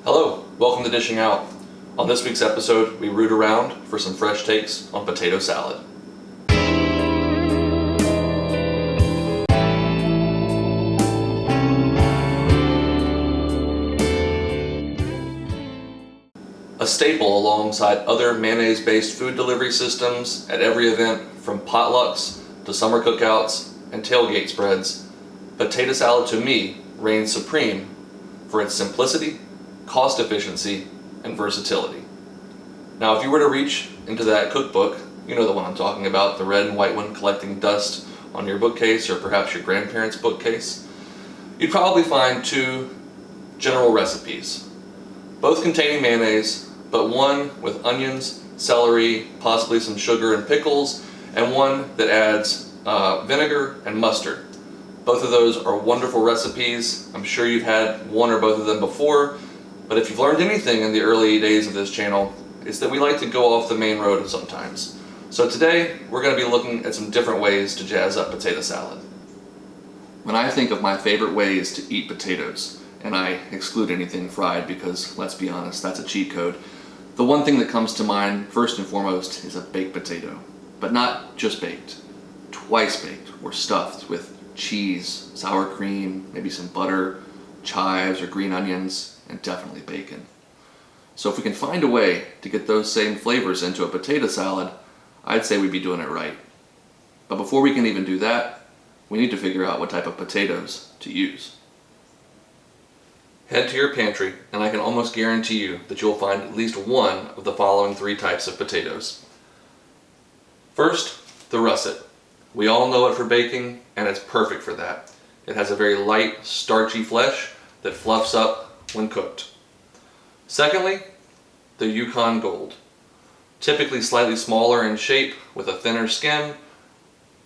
Hello, welcome to Dishing Out. On this week's episode, we root around for some fresh takes on potato salad. A staple alongside other mayonnaise-based food delivery systems at every event, from potlucks to summer cookouts and tailgate spreads, potato salad to me reigns supreme for its simplicity, cost efficiency, and versatility. Now, if you were to reach into that cookbook, you know the one I'm talking about, the red and white one collecting dust on your bookcase or perhaps your grandparents' bookcase, you'd probably find two general recipes, both containing mayonnaise, but one with onions, celery, possibly some sugar and pickles, and one that adds vinegar and mustard. Both of those are wonderful recipes. I'm sure you've had one or both of them before, but if you've learned anything in the early days of this channel, it's that we like to go off the main road sometimes. So today, we're going to be looking at some different ways to jazz up potato salad. When I think of my favorite ways to eat potatoes, and I exclude anything fried because, let's be honest, that's a cheat code, the one thing that comes to mind first and foremost is a baked potato. But not just baked, twice baked or stuffed with cheese, sour cream, maybe some butter, chives or green onions, and definitely bacon. So if we can find a way to get those same flavors into a potato salad, I'd say we'd be doing it right. But before we can even do that, we need to figure out what type of potatoes to use. Head to your pantry, and I can almost guarantee you that you'll find at least one of the following three types of potatoes. First, the russet. We all know it for baking, and it's perfect for that. It has a very light, starchy flesh that fluffs up when cooked. Secondly, the Yukon Gold. Typically slightly smaller in shape with a thinner skin,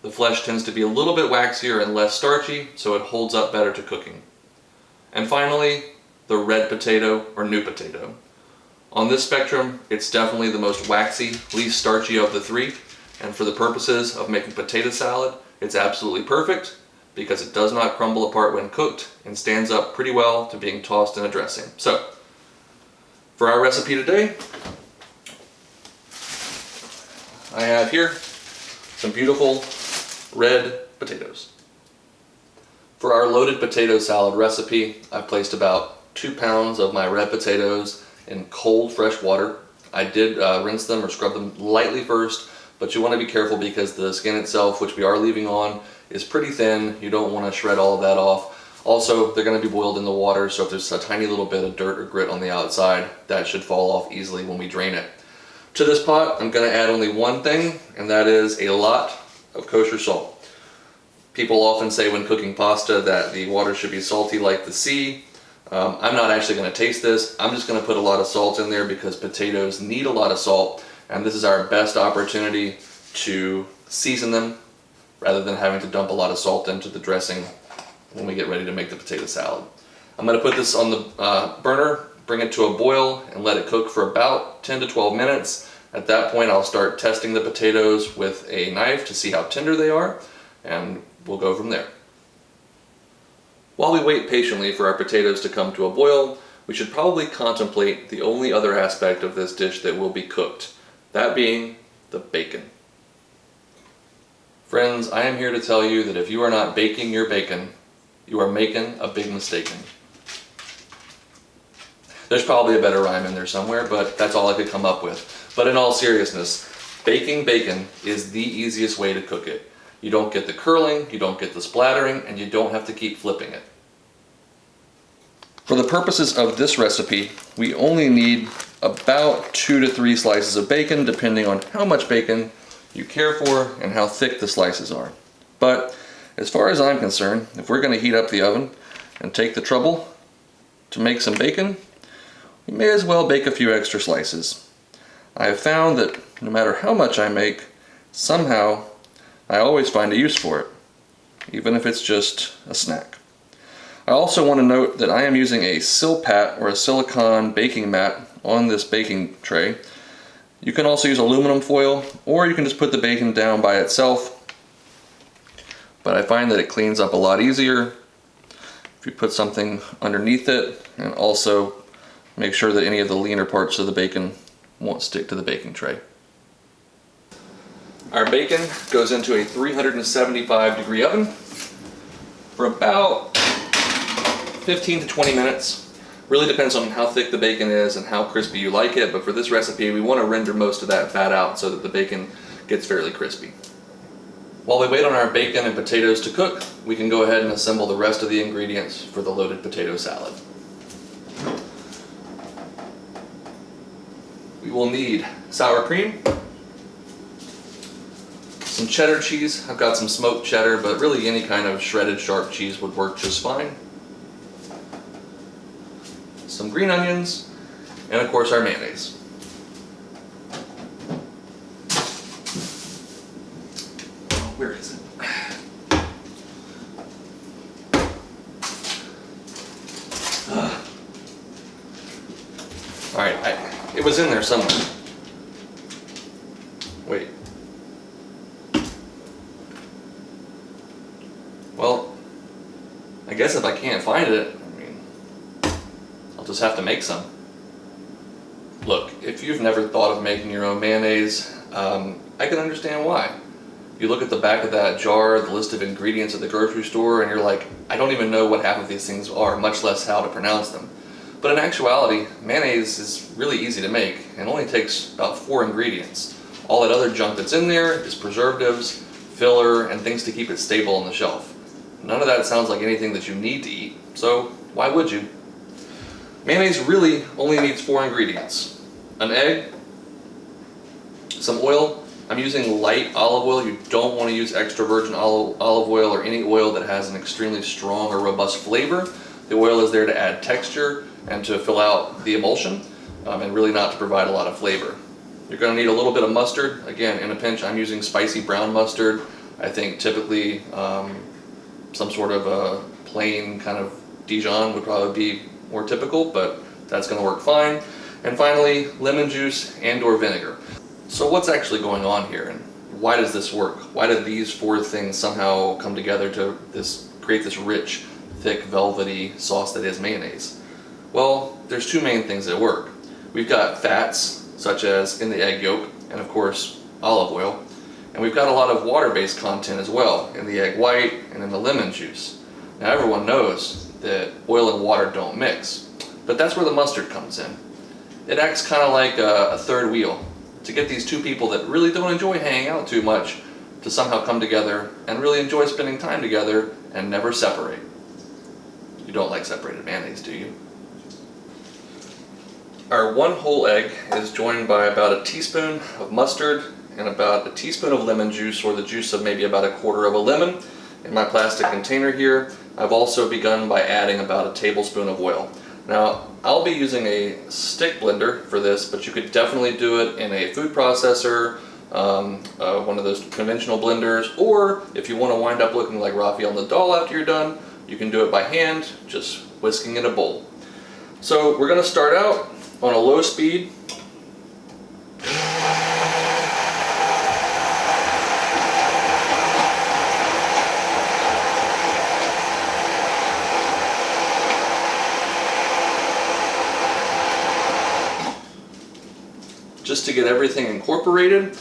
the flesh tends to be a little bit waxier and less starchy, so it holds up better to cooking. And finally, the red potato or new potato. On this spectrum, it's definitely the most waxy, least starchy of the three, and for the purposes of making potato salad, it's absolutely perfect because it does not crumble apart when cooked and stands up pretty well to being tossed in a dressing. So, for our recipe today, I have here some beautiful red potatoes. For our loaded potato salad recipe, I've placed about 2 pounds of my red potatoes in cold fresh water. I did rinse them or scrub them lightly first, but you want to be careful because the skin itself, which we are leaving on, is pretty thin. You don't want to shred all of that off. Also, they're going to be boiled in the water, so if there's a tiny little bit of dirt or grit on the outside, that should fall off easily when we drain it. To this pot, I'm going to add only one thing, and that is a lot of kosher salt. People often say when cooking pasta that the water should be salty like the sea. I'm not actually going to taste this. I'm just going to put a lot of salt in there because potatoes need a lot of salt, and this is our best opportunity to season them rather than having to dump a lot of salt into the dressing when we get ready to make the potato salad. I'm going to put this on the burner, bring it to a boil, and let it cook for about 10 to 12 minutes. At that point, I'll start testing the potatoes with a knife to see how tender they are, and we'll go from there. While we wait patiently for our potatoes to come to a boil, we should probably contemplate the only other aspect of this dish that will be cooked, that being the bacon. Friends, I am here to tell you that if you are not baking your bacon, you are making a big mistake. There's probably a better rhyme in there somewhere, but that's all I could come up with. But in all seriousness, baking bacon is the easiest way to cook it. You don't get the curling, you don't get the splattering, and you don't have to keep flipping it. For the purposes of this recipe, we only need about 2 to 3 slices of bacon, depending on how much bacon you care for and how thick the slices are. But as far as I'm concerned, if we're going to heat up the oven and take the trouble to make some bacon, we may as well bake a few extra slices. I have found that no matter how much I make, somehow I always find a use for it, even if it's just a snack. I also want to note that I am using a Silpat or a silicone baking mat on this baking tray. You can also use aluminum foil, or you can just put the bacon down by itself, but I find that it cleans up a lot easier if you put something underneath it, and also Make sure that any of the leaner parts of the bacon won't stick to the baking tray. Our bacon goes into a 375-degree oven for about 15 to 20 minutes. Really depends on how thick the bacon is and how crispy you like it, but for this recipe we want to render most of that fat out so that the bacon gets fairly crispy. While we wait on our bacon and potatoes to cook, we can go ahead and assemble the rest of the ingredients for the loaded potato salad. We will need sour cream, some cheddar cheese. I've got some smoked cheddar, but really any kind of shredded sharp cheese would work just fine. Some green onions, and of course our mayonnaise. Where is it? Alright, it was in there somewhere. Wait. Well, I guess if I can't find it, I'll just have to make some. Look, if you've never thought of making your own mayonnaise, I can understand why. You look at the back of that jar, the list of ingredients at the grocery store, and you're like, I don't even know what half of these things are, much less how to pronounce them. But in actuality, mayonnaise is really easy to make and only takes about 4 ingredients. All that other junk that's in there is preservatives, filler, and things to keep it stable on the shelf. None of that sounds like anything that you need to eat, so why would you? Mayonnaise really only needs 4 ingredients. An egg, some oil. I'm using light olive oil. You don't want to use extra virgin olive oil or any oil that has an extremely strong or robust flavor. The oil is there to add texture and to fill out the emulsion, and really not to provide a lot of flavor. You're going to need a little bit of mustard. Again, in a pinch, I'm using spicy brown mustard. I think typically some sort of a plain kind of Dijon would probably be more typical, but that's going to work fine. And finally, lemon juice and or vinegar. So what's actually going on here, and why does this work? Why do these 4 things somehow come together to create this rich, thick, velvety sauce that is mayonnaise? Well, there's 2 main things that work. We've got fats, such as in the egg yolk, and of course, olive oil. And we've got a lot of water-based content as well, in the egg white and in the lemon juice. Now everyone knows that oil and water don't mix, but that's where the mustard comes in. It acts kind of like a third wheel to get these 2 people that really don't enjoy hanging out too much to somehow come together and really enjoy spending time together and never separate. You don't like separated mayonnaise, do you? Our 1 whole egg is joined by about a teaspoon of mustard and about a teaspoon of lemon juice, or the juice of maybe about a quarter of a lemon. In my plastic container here, I've also begun by adding about a tablespoon of oil. Now, I'll be using a stick blender for this, but you could definitely do it in a food processor, one of those conventional blenders, or if you want to wind up looking like Rafael Nadal after you're done, you can do it by hand, just whisking in a bowl. So we're going to start out on a low speed. Just to get everything incorporated.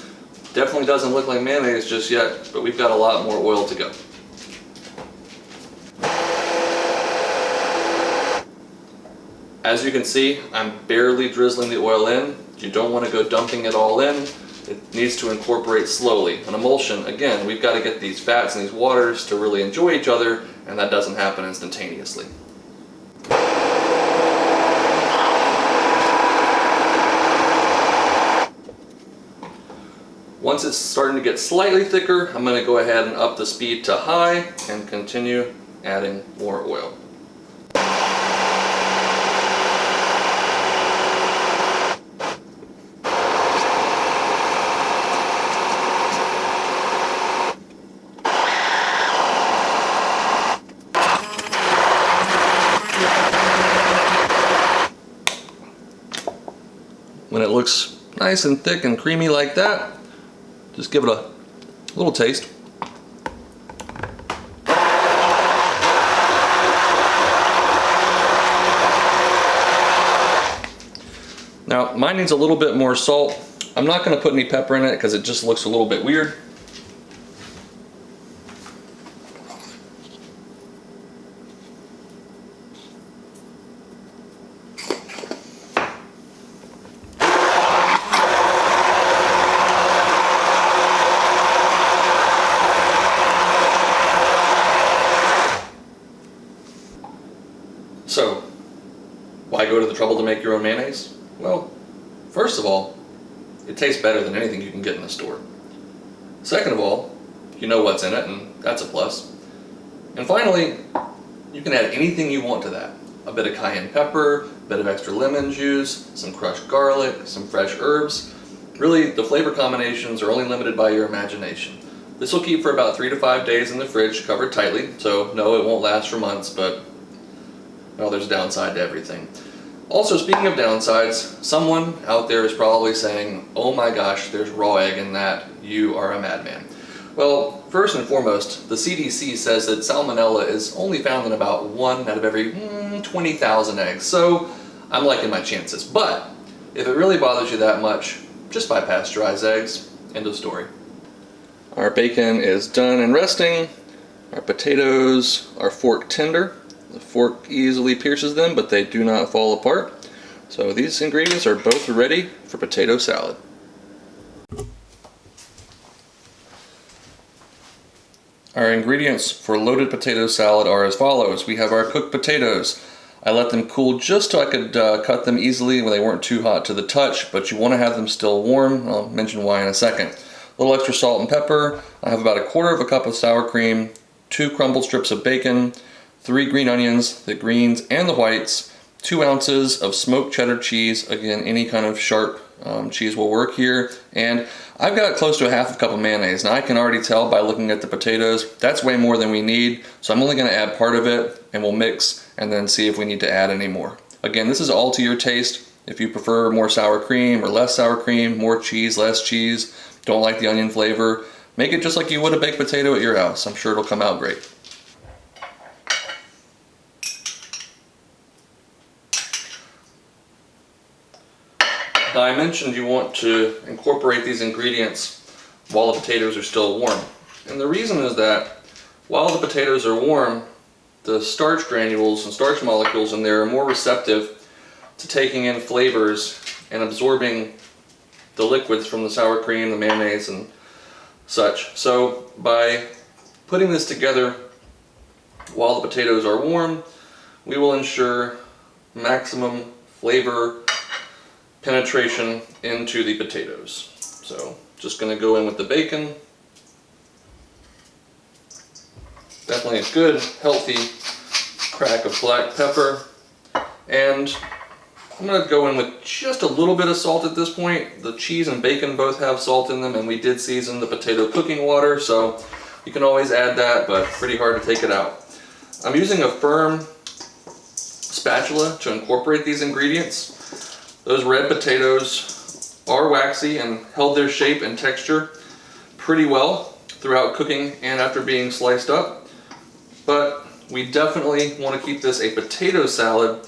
Definitely doesn't look like mayonnaise just yet, but we've got a lot more oil to go. As you can see, I'm barely drizzling the oil in. You don't want to go dumping it all in. It needs to incorporate slowly. An emulsion, again, we've got to get these fats and these waters to really enjoy each other, and that doesn't happen instantaneously. Once it's starting to get slightly thicker, I'm going to go ahead and up the speed to high and continue adding more oil. When it looks nice and thick and creamy like that, just give it a little taste. Now, mine needs a little bit more salt. I'm not going to put any pepper in it because it just looks a little bit weird. So, why go to the trouble to make your own mayonnaise? Well, first of all, it tastes better than anything you can get in the store. Second of all, you know what's in it, and that's a plus. And finally, you can add anything you want to that. A bit of cayenne pepper, a bit of extra lemon juice, some crushed garlic, some fresh herbs. Really, the flavor combinations are only limited by your imagination. This will keep for about 3 to 5 days in the fridge, covered tightly, so no, it won't last for months, but well, there's a downside to everything. Also, speaking of downsides, someone out there is probably saying, oh my gosh, there's raw egg in that, you are a madman. Well, first and foremost, the CDC says that salmonella is only found in about 1 out of every 20,000 eggs, so I'm liking my chances. But if it really bothers you that much, just buy pasteurized eggs. End of story. Our bacon is done and resting. Our potatoes are fork tender. The fork easily pierces them, but they do not fall apart. So these ingredients are both ready for potato salad. Our ingredients for loaded potato salad are as follows. We have our cooked potatoes. I let them cool just so I could cut them easily when they weren't too hot to the touch, but you want to have them still warm. I'll mention why in a second. A little extra salt and pepper. I have about 1/4 cup of sour cream, 2 crumbled strips of bacon, 3 green onions, the greens and the whites, 2 ounces of smoked cheddar cheese. Again, any kind of sharp cheese will work here. And I've got close to 1/2 cup of mayonnaise. Now I can already tell by looking at the potatoes, that's way more than we need. So I'm only gonna add part of it and we'll mix and then see if we need to add any more. Again, this is all to your taste. If you prefer more sour cream or less sour cream, more cheese, less cheese, don't like the onion flavor, make it just like you would a baked potato at your house. I'm sure it'll come out great. Now I mentioned you want to incorporate these ingredients while the potatoes are still warm. And the reason is that while the potatoes are warm, the starch granules and starch molecules in there are more receptive to taking in flavors and absorbing the liquids from the sour cream, the mayonnaise, and such. So by putting this together while the potatoes are warm, we will ensure maximum flavor penetration into the potatoes. So just going to go in with the bacon. Definitely a good, healthy crack of black pepper. And I'm going to go in with just a little bit of salt at this point. The cheese and bacon both have salt in them, and we did season the potato cooking water, so you can always add that, but pretty hard to take it out. I'm using a firm spatula to incorporate these ingredients. Those red potatoes are waxy and held their shape and texture pretty well throughout cooking and after being sliced up. But we definitely want to keep this a potato salad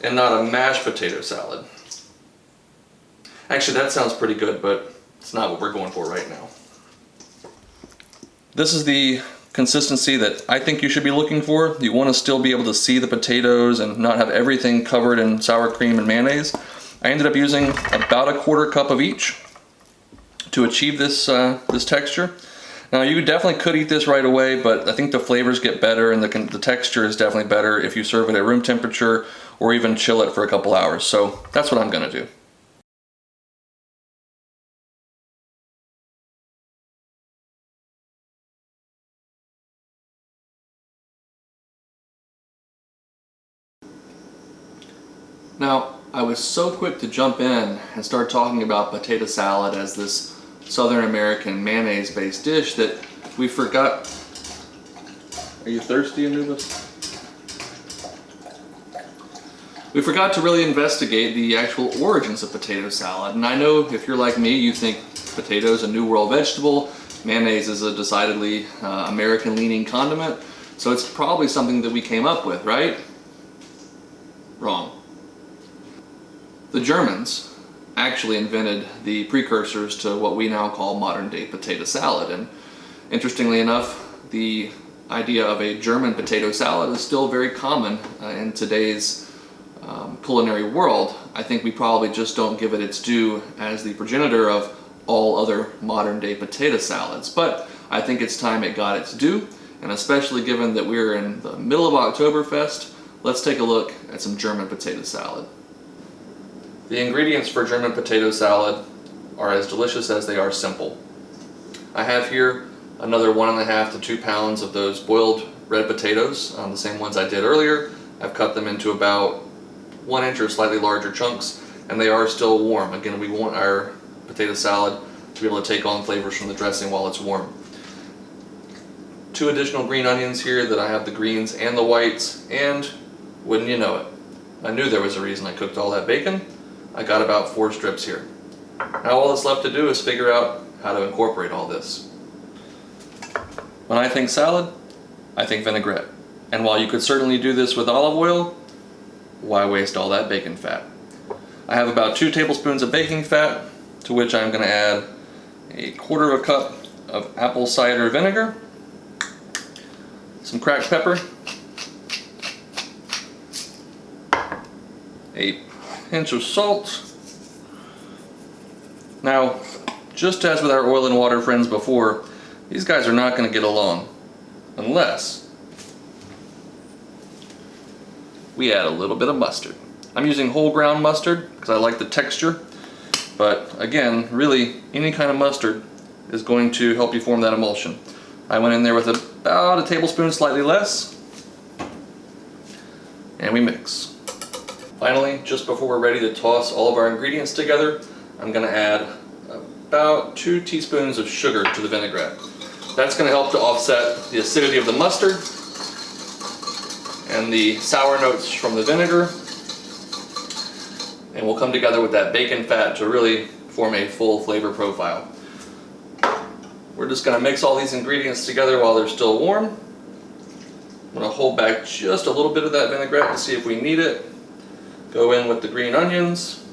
and not a mashed potato salad. Actually, that sounds pretty good, but it's not what we're going for right now. This is the consistency that I think you should be looking for. You want to still be able to see the potatoes and not have everything covered in sour cream and mayonnaise. I ended up using about 1/4 cup of each to achieve this this texture. Now you definitely could eat this right away, but I think the flavors get better and the texture is definitely better if you serve it at room temperature or even chill it for a couple hours. So that's what I'm gonna do. Now, I was so quick to jump in and start talking about potato salad as this Southern American mayonnaise-based dish that we forgot. Are you thirsty, Anubis? We forgot to really investigate the actual origins of potato salad. And I know if you're like me, you think potato is a New World vegetable, mayonnaise is a decidedly American-leaning condiment, so it's probably something that we came up with, right? Wrong. The Germans actually invented the precursors to what we now call modern-day potato salad, and interestingly enough, the idea of a German potato salad is still very common in today's culinary world. I think we probably just don't give it its due as the progenitor of all other modern-day potato salads, but I think it's time it got its due, and especially given that we're in the middle of Oktoberfest, let's take a look at some German potato salad. The ingredients for German potato salad are as delicious as they are simple. I have here another 1.5 to 2 pounds of those boiled red potatoes, the same ones I did earlier. I've cut them into about 1 inch or slightly larger chunks, and they are still warm. Again, we want our potato salad to be able to take on flavors from the dressing while it's warm. 2 additional green onions here that I have the greens and the whites, and wouldn't you know it, I knew there was a reason I cooked all that bacon. I got about 4 strips here. Now all that's left to do is figure out how to incorporate all this. When I think salad, I think vinaigrette. And while you could certainly do this with olive oil, why waste all that bacon fat? I have about 2 tablespoons of baking fat, to which I'm going to add 1/4 cup of apple cider vinegar, some cracked pepper, a pinch of salt. Now, just as with our oil and water friends before, these guys are not going to get along unless we add a little bit of mustard. I'm using whole ground mustard because I like the texture, but again, really any kind of mustard is going to help you form that emulsion. I went in there with about a tablespoon, slightly less, and we mix. Finally, just before we're ready to toss all of our ingredients together, I'm going to add about 2 teaspoons of sugar to the vinaigrette. That's going to help to offset the acidity of the mustard and the sour notes from the vinegar, and we'll come together with that bacon fat to really form a full flavor profile. We're just going to mix all these ingredients together while they're still warm. I'm going to hold back just a little bit of that vinaigrette to see if we need it. Go in with the green onions,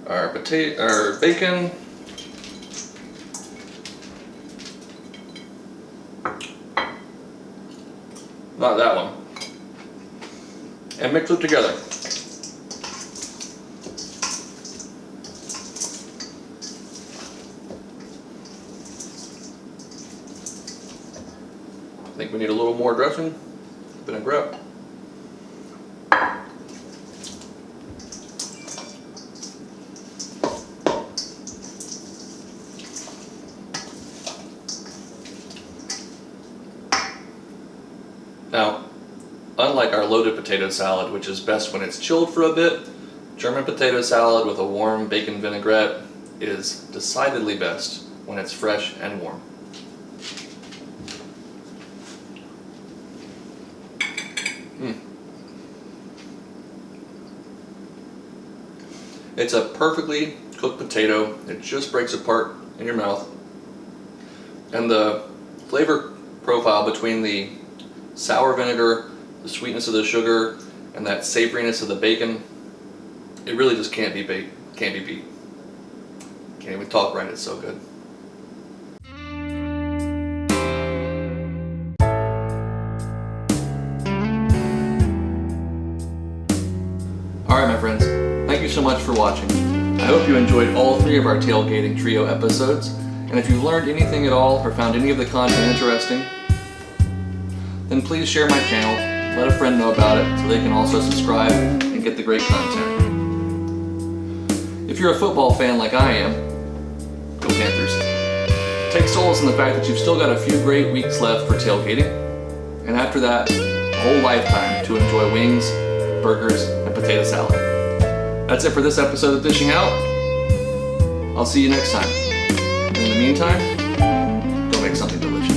our bacon, not that one, and mix it together. I think we need a little more dressing, vinaigrette. Now, unlike our loaded potato salad, which is best when it's chilled for a bit, German potato salad with a warm bacon vinaigrette is decidedly best when it's fresh and warm. It's a perfectly cooked potato. It just breaks apart in your mouth. And the flavor profile between the sour vinegar, the sweetness of the sugar, and that savoriness of the bacon, it really just can't be beat. Can't even talk right, it's so good. Alright my friends, thank you so much for watching. I hope you enjoyed all 3 of our tailgating trio episodes, and if you've learned anything at all or found any of the content interesting, then please share my channel, let a friend know about it so they can also subscribe and get the great content. If you're a football fan like I am, go Panthers. Take solace in the fact that you've still got a few great weeks left for tailgating, and after that, a whole lifetime to enjoy wings, burgers, and potato salad. That's it for this episode of Dishing Out. I'll see you next time. And in the meantime, go make something delicious.